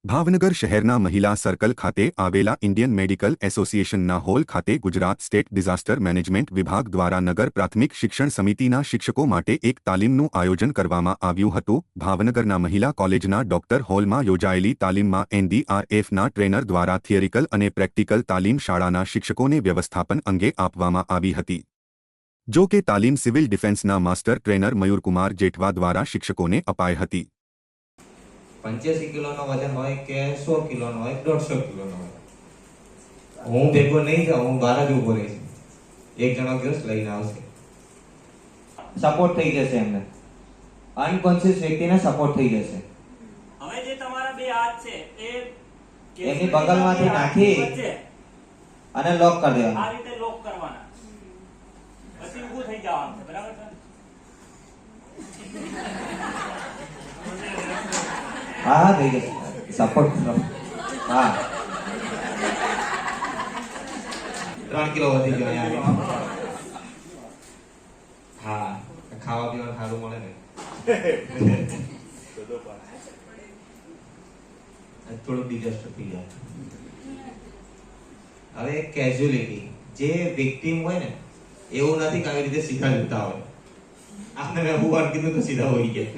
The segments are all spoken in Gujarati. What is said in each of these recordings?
ભાવનગર શહેરના મહિલા સર્કલ ખાતે આવેલા ઇન્ડિયન મેડિકલ એસોસિએશનના હોલ ખાતે ગુજરાત સ્ટેટ ડિઝાસ્ટર મેનેજમેન્ટ વિભાગ દ્વારા નગર પ્રાથમિક શિક્ષણ સમિતિના શિક્ષકો માટે એક તાલીમનું આયોજન કરવામાં આવ્યું હતું। ભાવનગરના મહિલા કોલેજના ડોક્ટર હોલમાં યોજાયેલી તાલીમમાં એનડીઆરએફના ટ્રેનર દ્વારા થિયરિકલ અને પ્રેક્ટિકલ તાલીમ શાળાના શિક્ષકોને વ્યવસ્થાપન અંગે આપવામાં આવી હતી। જો કે તાલીમ સિવિલ ડિફેન્સના માસ્ટર ટ્રેનર મયુરકુમાર જેઠવા દ્વારા શિક્ષકોને અપાઈ હતી। 85 કિલોનો વજન હોય કે 100 કિલોનો હોય 150 કિલોનો હોય, હું ભેગો નહીં જાઉં, હું બહાર જ ઉભો રહીશ, એક જણો ગેસ લઈને આવશે, સપોર્ટ થઈ જશે, એમને અનકોન્શિયસ વ્યક્તિને સપોર્ટ થઈ જશે। હવે જે તમારા બે હાથ છે એ એમની બગલમાંથી નાખી અને લોક કરી દેવાના, આ રીતે લોક કરવાના, પછી ઊભું થઈ જવાનું છે, બરાબર છે? હા થઈ જશે, સપોર્ટ હા 3 કિલો વધી ગયો અહીંયા। હા ખાવા પીવાનું સારું મળે ને, થોડું ડિઝાસ્ટર થઈ જાય। હવે કેઝ્યુઅલિટી, જે વિક્ટિમ હોય ને એવું નથી કે આવી રીતે સીધા જતા હોય, આપણે મેં હું કીધું તો સીધા હોય ગયા।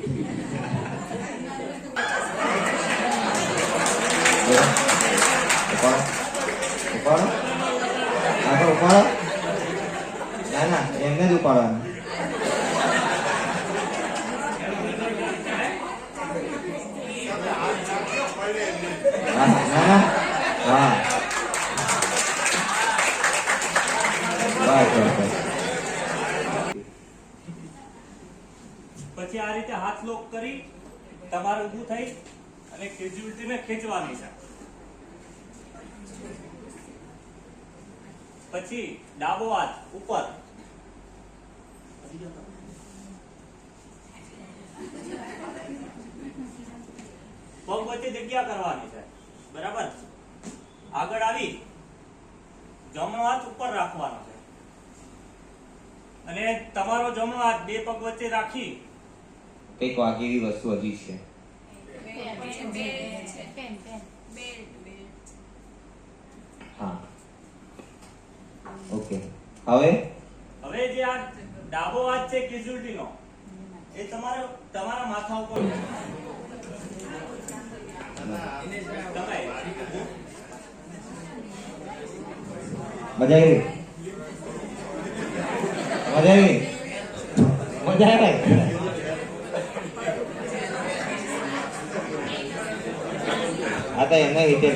ઉપાડો આગળ ઉપાડો, ના ના એમને જ ઉપાડવાનું, ના ના હા પછી આ રીતે હાથ લોક કરી તમારે ઊભું થઈ અને કેઝ્યુઅલિટીને ખેંચવાની છે। પછી ડાબો હાથ ઉપર, પગ વચ્ચે જગ્યા કરવાની છે, બરાબર? આગળ આવી જમણો હાથ ઉપર રાખવાનો છે અને તમારો જમણો હાથ બે પગ વચ્ચે રાખી કઈક વાગેલી વસ્તુ હજી છે, હા ઓકે। હવે જે આ ડાબો હાથ છે કેઝ્યુઅલિટી નો, એ તમારા માથા ઉપર મજા આવી, મજા આવી, મજા આવે। આ તો એમને રીતે